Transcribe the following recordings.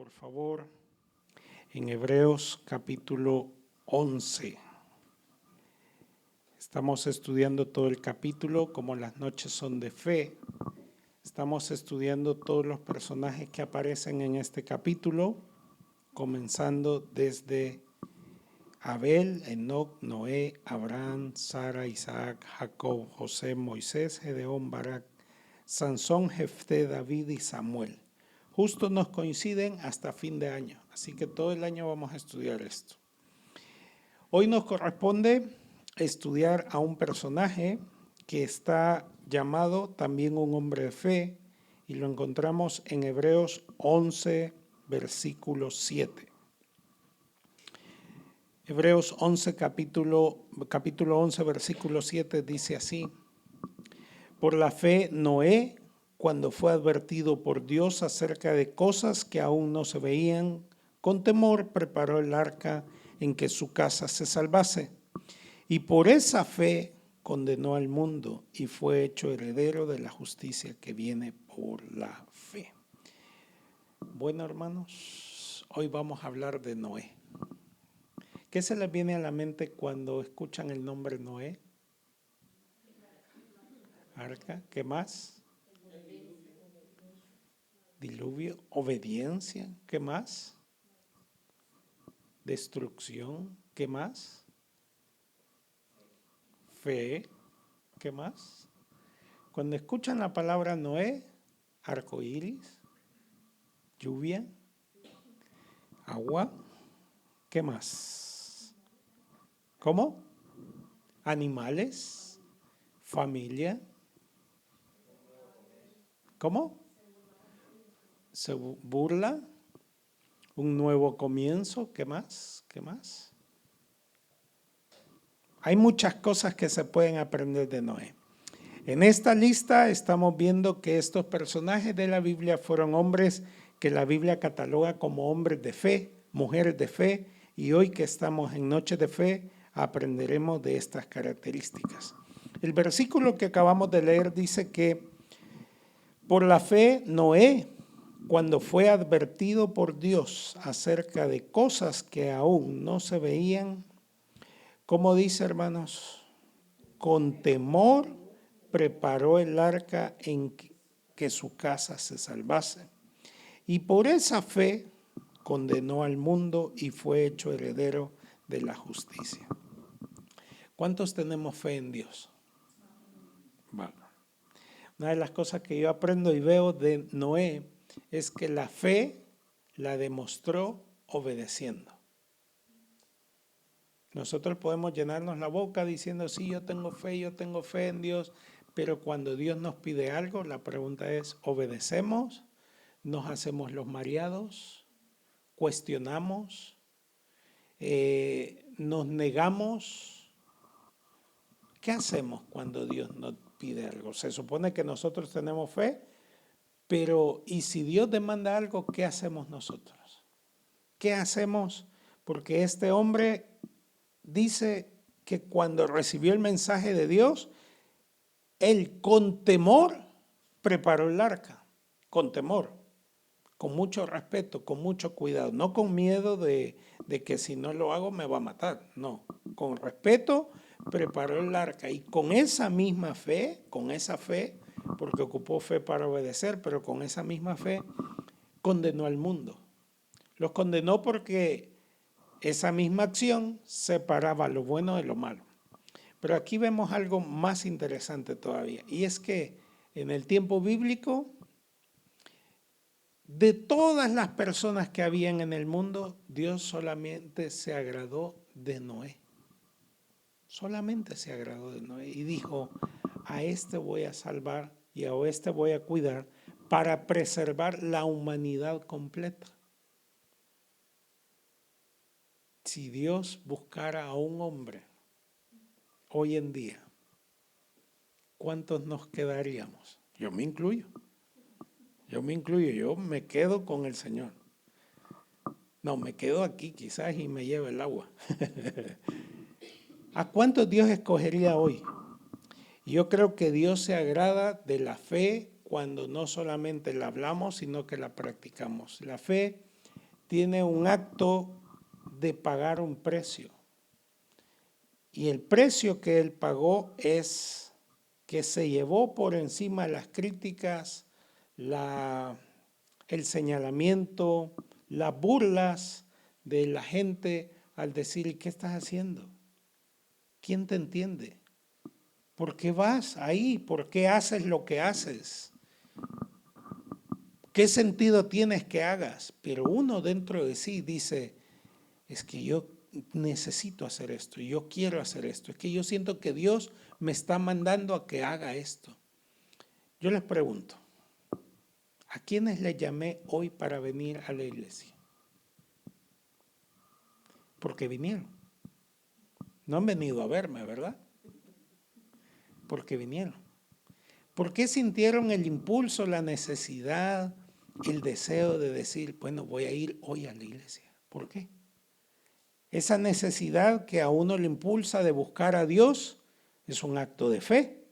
por favor, en Hebreos capítulo 11. Estamos estudiando todo el capítulo, como las noches son de fe. Estamos estudiando todos los personajes que aparecen en este capítulo, comenzando desde Abel, Enoc, Noé, Abraham, Sara, Isaac, Jacob, José, Moisés, Gedeón, Barak, Sansón, Jefté, David y Samuel. Justo nos coinciden hasta fin de año, así que todo el año vamos a estudiar esto. Hoy nos corresponde estudiar a un personaje que está llamado también un hombre de fe y lo encontramos en Hebreos 11, versículo 7. Hebreos 11, capítulo 11, versículo 7 dice así: Por la fe Noé, cuando fue advertido por Dios acerca de cosas que aún no se veían, con temor preparó el arca en que su casa se salvase. Y por esa fe condenó al mundo y fue hecho heredero de la justicia que viene por la fe. Bueno, hermanos, hoy vamos a hablar de Noé. ¿Qué se les viene a la mente cuando escuchan el nombre Noé? Arca, ¿qué más? Diluvio, obediencia, ¿qué más? Destrucción, ¿qué más? Fe, ¿qué más? Cuando escuchan la palabra Noé, arcoíris, lluvia, agua, ¿qué más? ¿Cómo? Animales, familia, ¿cómo? Se burla, un nuevo comienzo, ¿qué más? ¿Qué más? Hay muchas cosas que se pueden aprender de Noé. En esta lista estamos viendo que estos personajes de la Biblia fueron hombres que la Biblia cataloga como hombres de fe, mujeres de fe, y hoy que estamos en Noche de Fe aprenderemos de estas características. El versículo que acabamos de leer dice que por la fe Noé, cuando fue advertido por Dios acerca de cosas que aún no se veían, ¿cómo dice, hermanos? Con temor preparó el arca en que su casa se salvase. Y por esa fe condenó al mundo y fue hecho heredero de la justicia. ¿Cuántos tenemos fe en Dios? Bueno, una de las cosas que yo aprendo y veo de Noé es que la fe la demostró obedeciendo. Nosotros podemos llenarnos la boca diciendo, sí, yo tengo fe en Dios, pero cuando Dios nos pide algo, la pregunta es, ¿obedecemos? ¿Nos hacemos los mareados? ¿Cuestionamos? ¿Nos negamos? ¿Qué hacemos cuando Dios nos pide algo? Se supone que nosotros tenemos fe, pero ¿y si Dios demanda algo, qué hacemos nosotros? ¿Qué hacemos? Porque este hombre dice que cuando recibió el mensaje de Dios, él con temor preparó el arca, con temor, con mucho respeto, con mucho cuidado, no con miedo de que si no lo hago me va a matar, no, con respeto preparó el arca y con esa misma fe, porque ocupó fe para obedecer, pero con esa misma fe condenó al mundo. Los condenó porque esa misma acción separaba lo bueno de lo malo. Pero aquí vemos algo más interesante todavía, y es que en el tiempo bíblico, de todas las personas que habían en el mundo, Dios solamente se agradó de Noé. Solamente se agradó de Noé y dijo, a este voy a salvar y a este voy a cuidar para preservar la humanidad completa. Si Dios buscara a un hombre hoy en día, ¿cuántos nos quedaríamos? Yo me incluyo, yo me quedo con el Señor. No, me quedo aquí quizás y me lleva el agua. ¿A cuántos Dios escogería hoy? Yo creo que Dios se agrada de la fe cuando no solamente la hablamos, sino que la practicamos. La fe tiene un acto de pagar un precio. Y el precio que él pagó es que se llevó por encima las críticas, el señalamiento, las burlas de la gente al decir, ¿qué estás haciendo? ¿Quién te entiende? ¿Por qué vas ahí? ¿Por qué haces lo que haces? ¿Qué sentido tienes que hagas? Pero uno dentro de sí dice, es que yo necesito hacer esto, yo quiero hacer esto, es que yo siento que Dios me está mandando a que haga esto. Yo les pregunto, ¿a quiénes les llamé hoy para venir a la iglesia? Porque vinieron. No han venido a verme, ¿verdad? Porque vinieron. ¿Por qué sintieron el impulso, la necesidad, el deseo de decir, bueno, voy a ir hoy a la iglesia? ¿Por qué? Esa necesidad que a uno le impulsa de buscar a Dios es un acto de fe.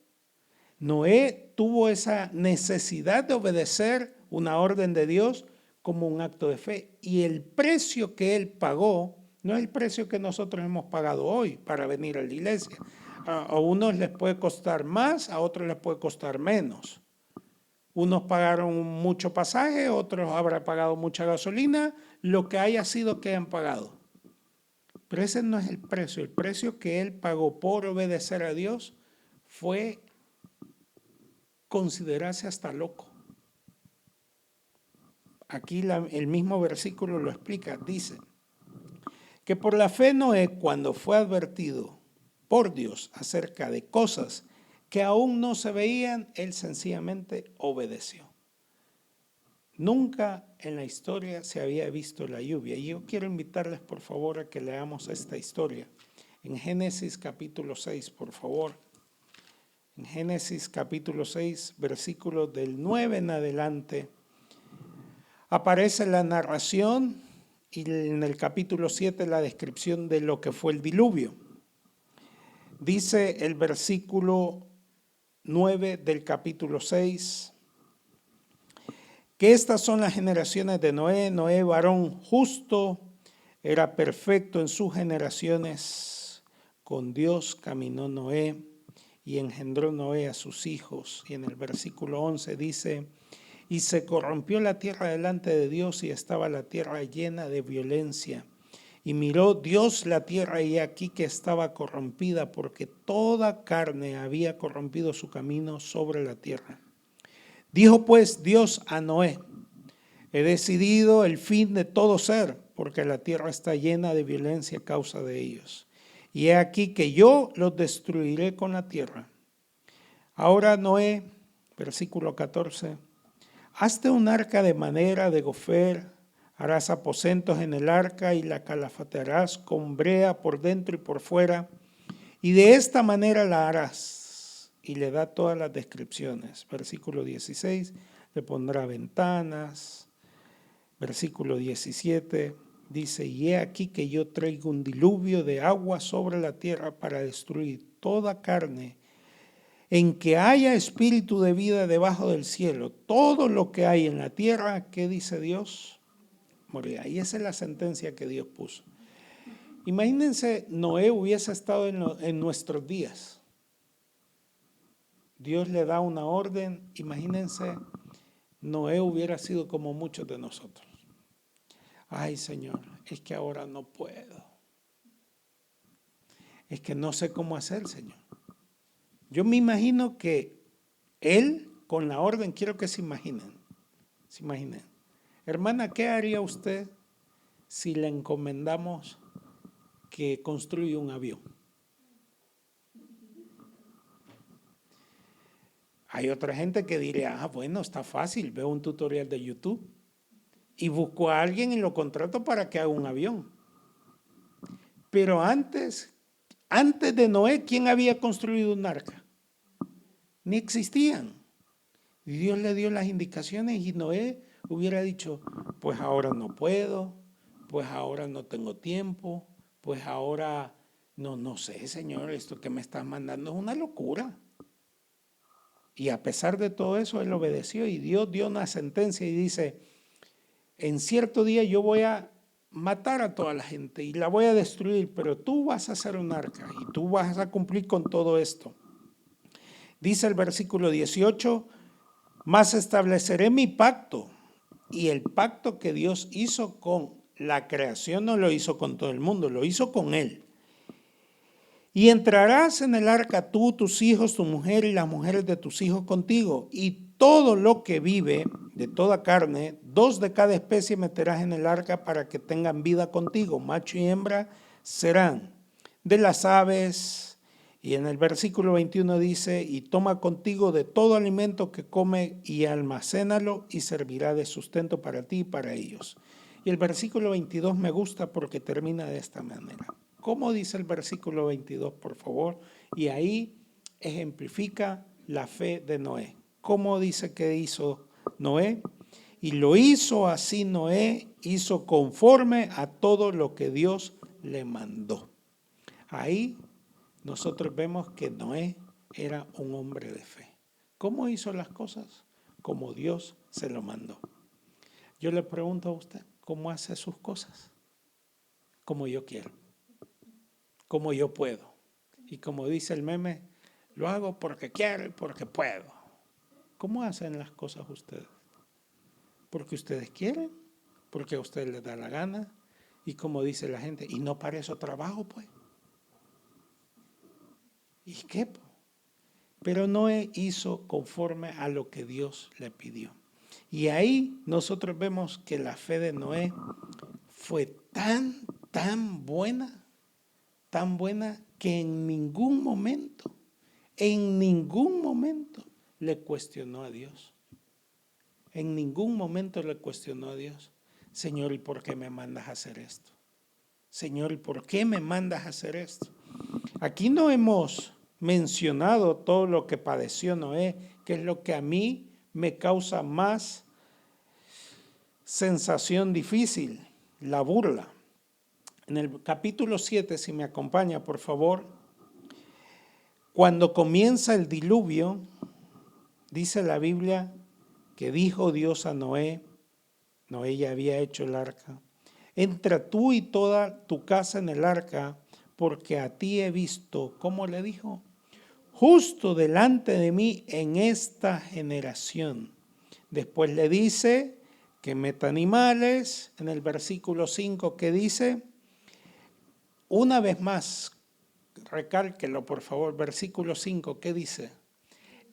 Noé tuvo esa necesidad de obedecer una orden de Dios como un acto de fe. Y el precio que él pagó no es el precio que nosotros hemos pagado hoy para venir a la iglesia. A unos les puede costar más, a otros les puede costar menos. Unos pagaron mucho pasaje, otros habrán pagado mucha gasolina, lo que haya sido que hayan pagado. Pero ese no es el precio. El precio que él pagó por obedecer a Dios fue considerarse hasta loco. Aquí el mismo versículo lo explica. Dice que por la fe Noé, cuando fue advertido por Dios acerca de cosas que aún no se veían, él sencillamente obedeció. Nunca en la historia se había visto la lluvia. Y yo quiero invitarles, por favor, a que leamos esta historia. En Génesis capítulo 6, por favor. En Génesis capítulo 6, versículos del 9 en adelante, aparece la narración y en el capítulo 7 la descripción de lo que fue el diluvio. Dice el versículo 9 del capítulo 6, que estas son las generaciones de Noé. Noé, varón justo, era perfecto en sus generaciones. Con Dios caminó Noé y engendró Noé a sus hijos. Y en el versículo 11 dice, y se corrompió la tierra delante de Dios y estaba la tierra llena de violencia. Y miró Dios la tierra y aquí que estaba corrompida porque toda carne había corrompido su camino sobre la tierra. Dijo pues Dios a Noé, he decidido el fin de todo ser, porque la tierra está llena de violencia a causa de ellos. Y he aquí que yo los destruiré con la tierra. Ahora Noé, versículo 14, hazte un arca de madera de gofer, harás aposentos en el arca y la calafatearás con brea por dentro y por fuera, y de esta manera la harás. Y le da todas las descripciones. Versículo 16, le pondrá ventanas. Versículo 17 dice, y he aquí que yo traigo un diluvio de agua sobre la tierra para destruir toda carne en que haya espíritu de vida debajo del cielo. Todo lo que hay en la tierra, ¿qué dice Dios? Morirá. Y esa es la sentencia que Dios puso. Imagínense, Noé hubiese estado en nuestros días. Dios le da una orden, imagínense, Noé hubiera sido como muchos de nosotros. Ay, Señor, es que ahora no puedo. Es que no sé cómo hacer, Señor. Yo me imagino que él, con la orden, quiero que se imaginen. Hermana, ¿qué haría usted si le encomendamos que construya un avión? Hay otra gente que diría, bueno, está fácil, veo un tutorial de YouTube y busco a alguien y lo contrato para que haga un avión. Pero antes de Noé, ¿quién había construido un arca? Ni existían. Y Dios le dio las indicaciones y Noé hubiera dicho, pues ahora no puedo, pues ahora no tengo tiempo, pues ahora no sé, Señor, esto que me estás mandando es una locura. Y a pesar de todo eso, él obedeció y Dios dio una sentencia y dice, en cierto día yo voy a matar a toda la gente y la voy a destruir, pero tú vas a hacer un arca y tú vas a cumplir con todo esto. Dice el versículo 18, mas estableceré mi pacto. Y el pacto que Dios hizo con la creación no lo hizo con todo el mundo, lo hizo con él. Y entrarás en el arca tú, tus hijos, tu mujer y las mujeres de tus hijos contigo. Y todo lo que vive de toda carne, 2 de cada especie meterás en el arca para que tengan vida contigo. Macho y hembra serán. De las aves. Y en el versículo 21 dice, y toma contigo de todo alimento que come y almacénalo y servirá de sustento para ti y para ellos. Y el versículo 22 me gusta porque termina de esta manera. ¿Cómo dice el versículo 22, por favor? Y ahí ejemplifica la fe de Noé. ¿Cómo dice que hizo Noé? Y lo hizo así Noé, hizo conforme a todo lo que Dios le mandó. Ahí nosotros vemos que Noé era un hombre de fe. ¿Cómo hizo las cosas? Como Dios se lo mandó. Yo le pregunto a usted, ¿cómo hace sus cosas? Como yo quiero, como yo puedo. Y como dice el meme, lo hago porque quiero y porque puedo. ¿Cómo hacen las cosas ustedes? Porque ustedes quieren, porque a ustedes les da la gana. Y como dice la gente, y no para eso trabajo, pues. ¿Y qué? Pero Noé hizo conforme a lo que Dios le pidió. Y ahí nosotros vemos que la fe de Noé fue tan buena que en ningún momento le cuestionó a Dios. En ningún momento le cuestionó a Dios. Señor, ¿y por qué me mandas a hacer esto? Señor, ¿y por qué me mandas a hacer esto? Aquí no hemos mencionado todo lo que padeció Noé, que es lo que a mí me causa más sensación difícil, la burla. En el capítulo 7, si me acompaña, por favor, cuando comienza el diluvio, dice la Biblia que dijo Dios a Noé, Noé ya había hecho el arca, entra tú y toda tu casa en el arca, porque a ti he visto, ¿cómo le dijo? Justo delante de mí en esta generación. Después le dice que meta animales, en el versículo 5 que dice, una vez más, recálquelo por favor, versículo 5, ¿qué dice?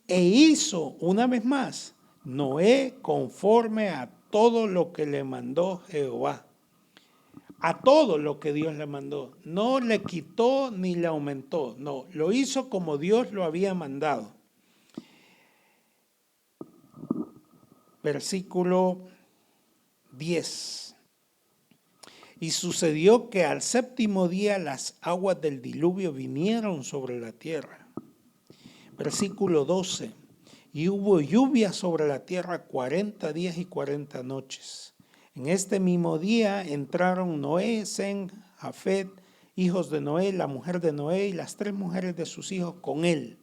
E hizo una vez más Noé conforme a todo lo que le mandó Jehová. A todo lo que Dios le mandó. No le quitó ni le aumentó. No, lo hizo como Dios lo había mandado. Versículo 10. Y sucedió que al séptimo día las aguas del diluvio vinieron sobre la tierra. Versículo 12. Y hubo lluvia sobre la tierra 40 días y 40 noches. En este mismo día entraron Noé, Sem, Jafet, hijos de Noé, la mujer de Noé y las 3 mujeres de sus hijos con él.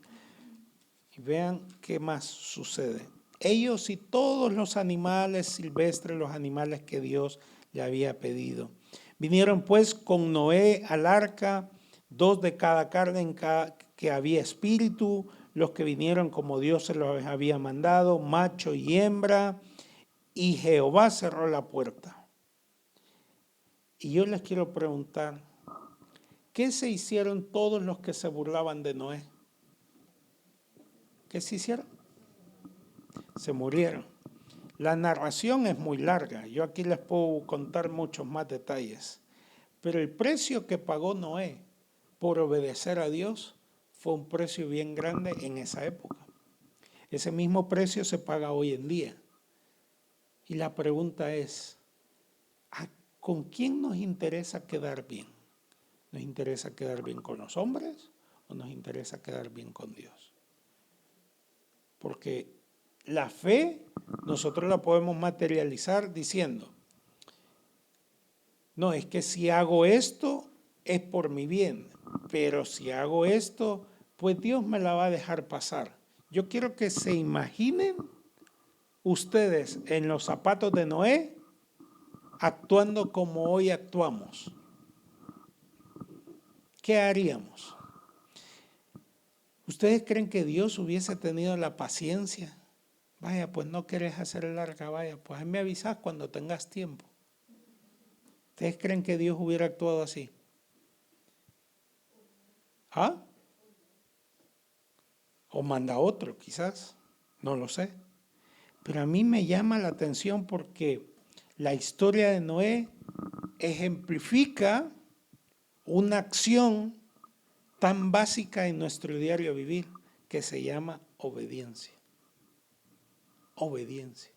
Y vean qué más sucede. Ellos y todos los animales silvestres, los animales que Dios le había pedido. Vinieron pues con Noé al arca, 2 de cada carne en cada que había espíritu, los que vinieron como Dios se los había mandado, macho y hembra. Y Jehová cerró la puerta. Y yo les quiero preguntar, ¿qué se hicieron todos los que se burlaban de Noé? ¿Qué se hicieron? Se murieron. La narración es muy larga. Yo aquí les puedo contar muchos más detalles. Pero el precio que pagó Noé por obedecer a Dios fue un precio bien grande en esa época. Ese mismo precio se paga hoy en día. Y la pregunta es, ¿con quién nos interesa quedar bien? ¿Nos interesa quedar bien con los hombres o nos interesa quedar bien con Dios? Porque la fe nosotros la podemos materializar diciendo, no, es que si hago esto es por mi bien, pero si hago esto, pues Dios me la va a dejar pasar. Yo quiero que se imaginen ustedes en los zapatos de Noé actuando como hoy actuamos, ¿qué haríamos? ¿Ustedes creen que Dios hubiese tenido la paciencia? Vaya, pues no querés hacer larga, vaya, pues ahí me avisás cuando tengas tiempo. ¿Ustedes creen que Dios hubiera actuado así? ¿Ah? O manda otro, quizás, no lo sé. Pero a mí me llama la atención porque la historia de Noé ejemplifica una acción tan básica en nuestro diario vivir que se llama obediencia. Obediencia.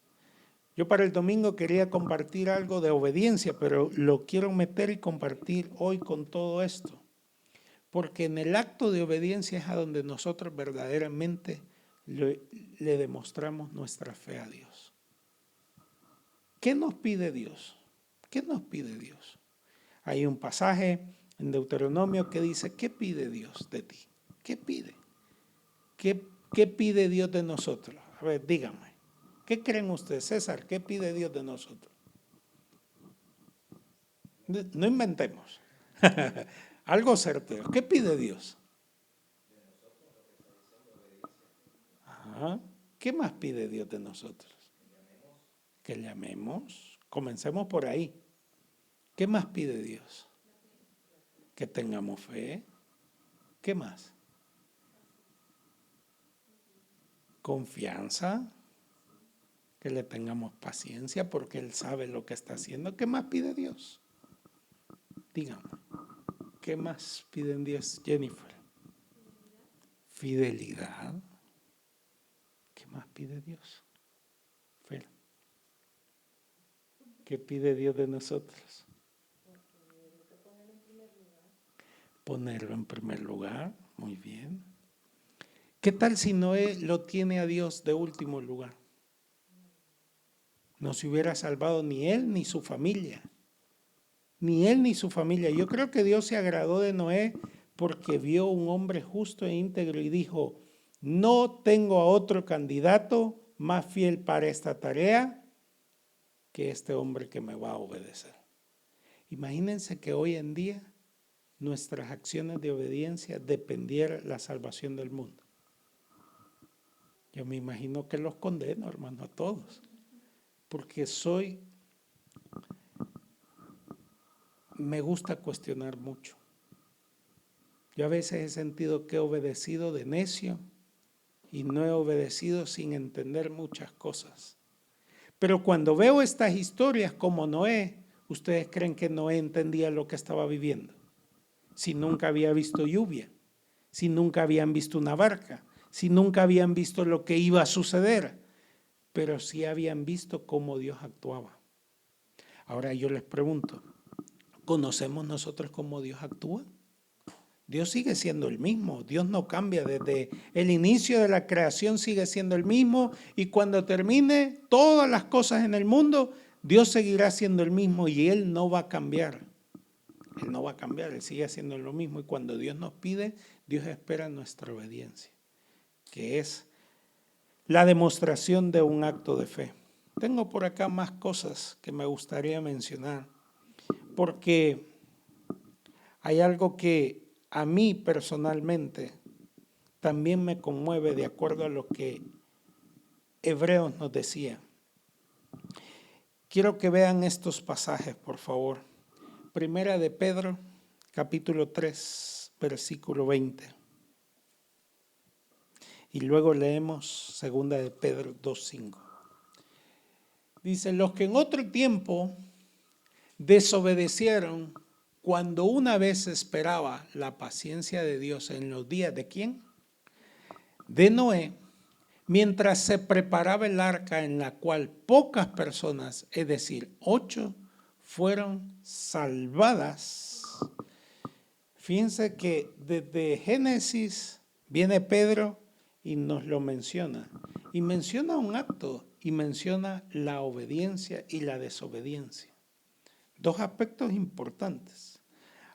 Yo para el domingo quería compartir algo de obediencia, pero lo quiero meter y compartir hoy con todo esto. Porque en el acto de obediencia es a donde nosotros verdaderamente le demostramos nuestra fe a Dios. ¿Qué nos pide Dios? ¿Qué nos pide Dios? Hay un pasaje en Deuteronomio que dice, ¿qué pide Dios de ti? ¿Qué pide? ¿Qué pide Dios de nosotros? A ver, díganme. ¿Qué creen ustedes, César? ¿Qué pide Dios de nosotros? No inventemos. Algo certero. ¿Qué pide Dios? Ajá. ¿Qué más pide Dios de nosotros? Que le amemos. Comencemos por ahí. ¿Qué más pide Dios? Que tengamos fe. ¿Qué más? Confianza. Que le tengamos paciencia porque Él sabe lo que está haciendo. ¿Qué más pide Dios? Díganme. ¿Qué más pide Dios, Jennifer? Fidelidad. ¿Qué más pide Dios? Fer. ¿Qué pide Dios de nosotros? Ponerlo en primer lugar. Muy bien. ¿Qué tal si Noé lo tiene a Dios de último lugar? No se hubiera salvado ni él ni su familia. Ni él ni su familia. Yo creo que Dios se agradó de Noé porque vio un hombre justo e íntegro y dijo, no tengo a otro candidato más fiel para esta tarea que este hombre que me va a obedecer. Imagínense que hoy en día nuestras acciones de obediencia dependiera la salvación del mundo. Yo me imagino que los condeno, hermano, a todos, porque me gusta cuestionar mucho. Yo a veces he sentido que he obedecido de necio y no he obedecido sin entender muchas cosas. Pero cuando veo estas historias como Noé, ¿ustedes creen que Noé entendía lo que estaba viviendo? Si nunca había visto lluvia, si nunca habían visto una barca, si nunca habían visto lo que iba a suceder, pero sí habían visto cómo Dios actuaba. Ahora yo les pregunto, ¿conocemos nosotros cómo Dios actúa? Dios sigue siendo el mismo, Dios no cambia, desde el inicio de la creación sigue siendo el mismo y cuando termine todas las cosas en el mundo, Dios seguirá siendo el mismo y Él no va a cambiar. Él no va a cambiar, Él sigue haciendo lo mismo y cuando Dios nos pide, Dios espera nuestra obediencia, que es la demostración de un acto de fe. Tengo por acá más cosas que me gustaría mencionar, porque hay algo que a mí personalmente también me conmueve de acuerdo a lo que Hebreos nos decía. Quiero que vean estos pasajes, por favor. Primera de Pedro, capítulo 3, versículo 20. Y luego leemos segunda de Pedro 2:5. Dice, los que en otro tiempo desobedecieron cuando una vez esperaba la paciencia de Dios en los días ¿de quién? De Noé, mientras se preparaba el arca en la cual pocas personas, es decir, 8, fueron salvadas. Fíjense que desde Génesis viene Pedro y nos lo menciona. Y menciona un acto y menciona la obediencia y la desobediencia. Dos aspectos importantes.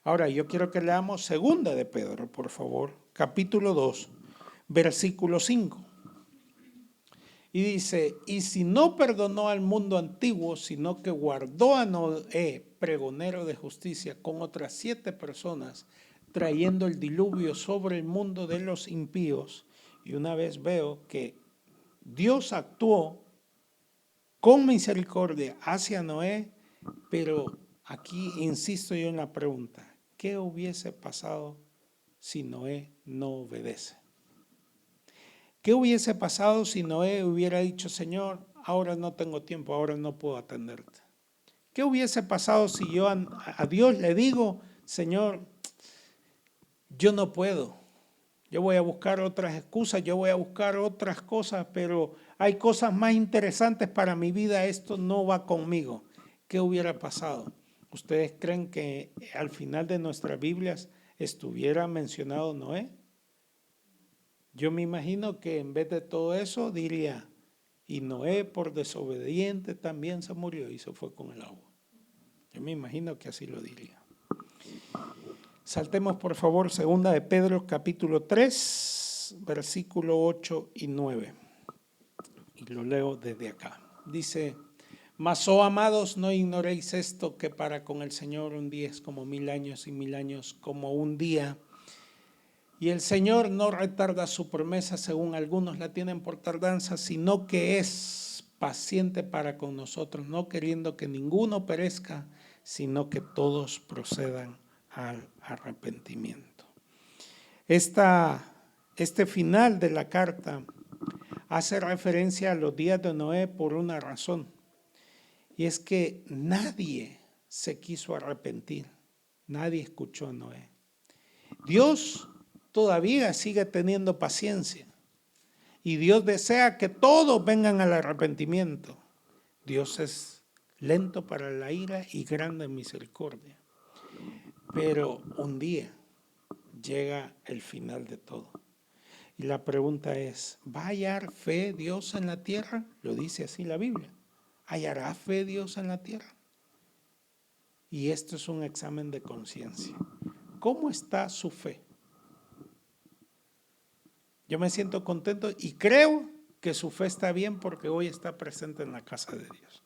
Ahora yo quiero que leamos segunda de Pedro, por favor, capítulo 2, versículo 5. Y dice, y si no perdonó al mundo antiguo, sino que guardó a Noé, pregonero de justicia, con otras 7 personas, trayendo el diluvio sobre el mundo de los impíos. Y una vez veo que Dios actuó con misericordia hacia Noé, pero aquí insisto yo en la pregunta, ¿qué hubiese pasado si Noé no obedece? ¿Qué hubiese pasado si Noé hubiera dicho, Señor, ahora no tengo tiempo, ahora no puedo atenderte? ¿Qué hubiese pasado si yo a Dios le digo, Señor, yo no puedo, yo voy a buscar otras excusas, yo voy a buscar otras cosas, pero hay cosas más interesantes para mi vida, esto no va conmigo? ¿Qué hubiera pasado? ¿Ustedes creen que al final de nuestras Biblias estuviera mencionado Noé? Yo me imagino que en vez de todo eso diría, y Noé por desobediente también se murió y se fue con el agua. Yo me imagino que así lo diría. Saltemos por favor 2 de Pedro capítulo 3, versículo 8 y 9. Y lo leo desde acá. Dice, mas oh amados, no ignoréis esto, que para con el Señor un día es como 1000 años y 1000 años como un día. Y el Señor no retarda su promesa, según algunos la tienen por tardanza, sino que es paciente para con nosotros, no queriendo que ninguno perezca, sino que todos procedan al arrepentimiento. Este final de la carta hace referencia a los días de Noé por una razón, y es que nadie se quiso arrepentir, nadie escuchó a Noé. Dios todavía sigue teniendo paciencia y Dios desea que todos vengan al arrepentimiento. Dios es lento para la ira y grande en misericordia. Pero un día llega el final de todo. Y la pregunta es, ¿va a hallar fe Dios en la tierra? Lo dice así la Biblia. ¿Hallará fe Dios en la tierra? Y esto es un examen de conciencia. ¿Cómo está su fe? Yo me siento contento y creo que su fe está bien porque hoy está presente en la casa de Dios.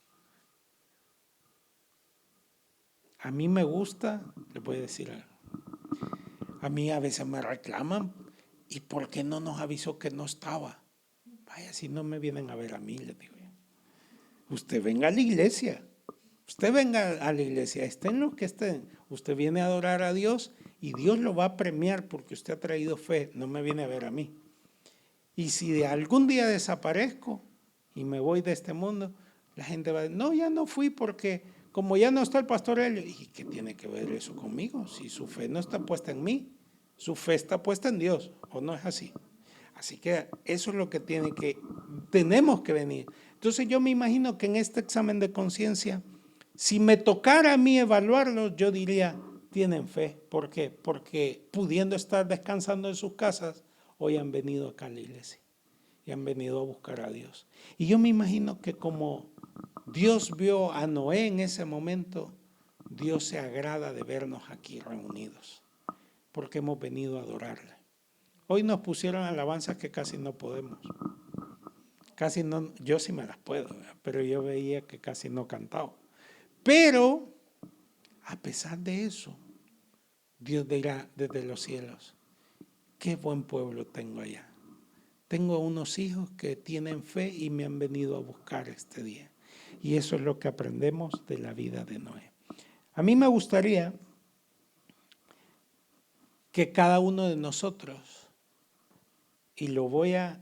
A mí me gusta, le voy a decir algo. A mí a veces me reclaman, ¿y por qué no nos avisó que no estaba? Vaya, si no me vienen a ver a mí, les digo yo. Usted venga a la iglesia, estén los que estén. Usted viene a adorar a Dios y Dios lo va a premiar porque usted ha traído fe, no me viene a ver a mí. Y si de algún día desaparezco y me voy de este mundo, la gente va a decir, no, ya no fui porque como ya no está el pastor Helio. ¿Y qué tiene que ver eso conmigo? Si su fe no está puesta en mí, su fe está puesta en Dios, ¿o no es así? Así que eso es lo que tenemos que venir. Entonces yo me imagino que en este examen de conciencia, si me tocara a mí evaluarlo, yo diría, tienen fe. ¿Por qué? Porque pudiendo estar descansando en sus casas, hoy han venido acá a la iglesia y han venido a buscar a Dios. Y yo me imagino que como Dios vio a Noé en ese momento, Dios se agrada de vernos aquí reunidos, porque hemos venido a adorarle. Hoy nos pusieron alabanzas que casi no podemos. Casi no, yo sí me las puedo, pero yo veía que casi no cantaba. Pero, a pesar de eso, Dios dirá desde los cielos, qué buen pueblo tengo allá. Tengo unos hijos que tienen fe y me han venido a buscar este día. Y eso es lo que aprendemos de la vida de Noé. A mí me gustaría que cada uno de nosotros, y lo voy a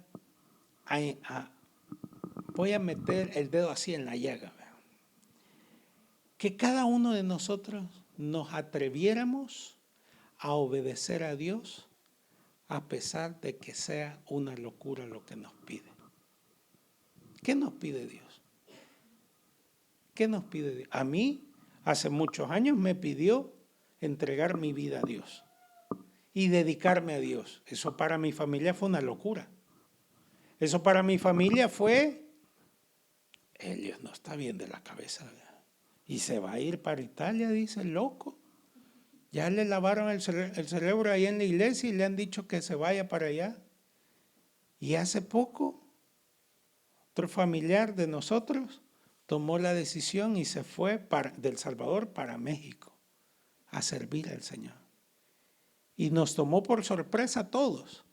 meter el dedo así en la llaga, que cada uno de nosotros nos atreviéramos a obedecer a Dios a pesar de que sea una locura lo que nos pide. ¿Qué nos pide Dios? ¿Qué nos pide Dios? A mí, hace muchos años me pidió entregar mi vida a Dios y dedicarme a Dios. Eso para mi familia fue una locura. Eso para mi familia fue, Dios no está bien de la cabeza, ¿verdad? Y se va a ir para Italia, dice el loco. Ya le lavaron el cerebro ahí en la iglesia y le han dicho que se vaya para allá. Y hace poco otro familiar de nosotros tomó la decisión y se fue del Salvador para México a servir al Señor. Y nos tomó por sorpresa a todos.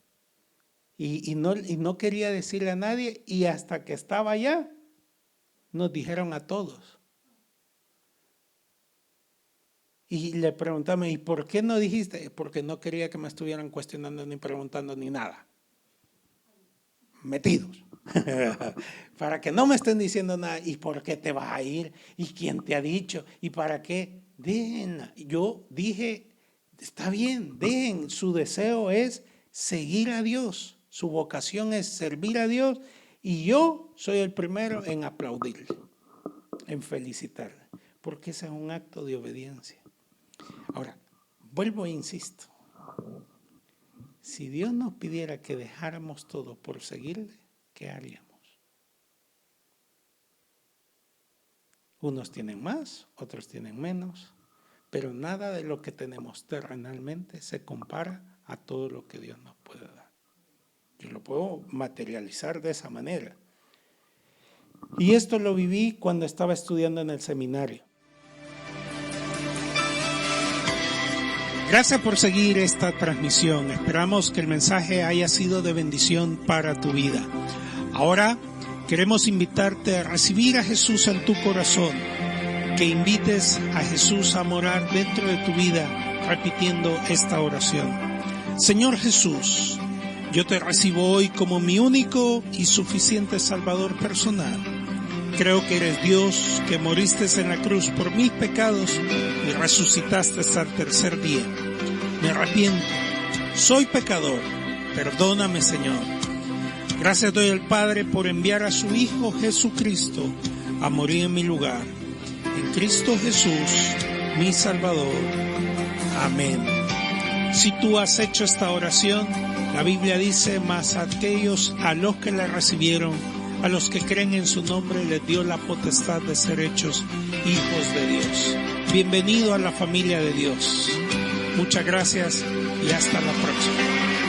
Y no quería decirle a nadie, y hasta que estaba allá, nos dijeron a todos. Y le preguntamos, ¿y por qué no dijiste? Porque no quería que me estuvieran cuestionando ni preguntando ni nada. Metidos. Para que no me estén diciendo nada. ¿Y por qué te vas a ir? ¿Y quién te ha dicho? ¿Y para qué? Déjenla. Yo dije, está bien, dejen. Su deseo es seguir a Dios. Su vocación es servir a Dios. Y yo soy el primero en aplaudirle, en felicitarle. Porque ese es un acto de obediencia. Ahora, vuelvo e insisto. Si Dios nos pidiera que dejáramos todo por seguirle, ¿qué haríamos? Unos tienen más, otros tienen menos, pero nada de lo que tenemos terrenalmente se compara a todo lo que Dios nos puede dar. Yo lo puedo materializar de esa manera. Y esto lo viví cuando estaba estudiando en el seminario. Gracias por seguir esta transmisión. Esperamos que el mensaje haya sido de bendición para tu vida. Ahora queremos invitarte a recibir a Jesús en tu corazón, que invites a Jesús a morar dentro de tu vida repitiendo esta oración. Señor Jesús, yo te recibo hoy como mi único y suficiente Salvador personal. Creo que eres Dios, que moriste en la cruz por mis pecados y resucitaste hasta el tercer día. Me arrepiento, soy pecador, perdóname, Señor. Gracias doy al Padre por enviar a su Hijo Jesucristo a morir en mi lugar. En Cristo Jesús, mi Salvador. Amén. Si tú has hecho esta oración, la Biblia dice, mas a aquellos a los que la recibieron, a los que creen en su nombre, les dio la potestad de ser hechos hijos de Dios. Bienvenido a la familia de Dios. Muchas gracias y hasta la próxima.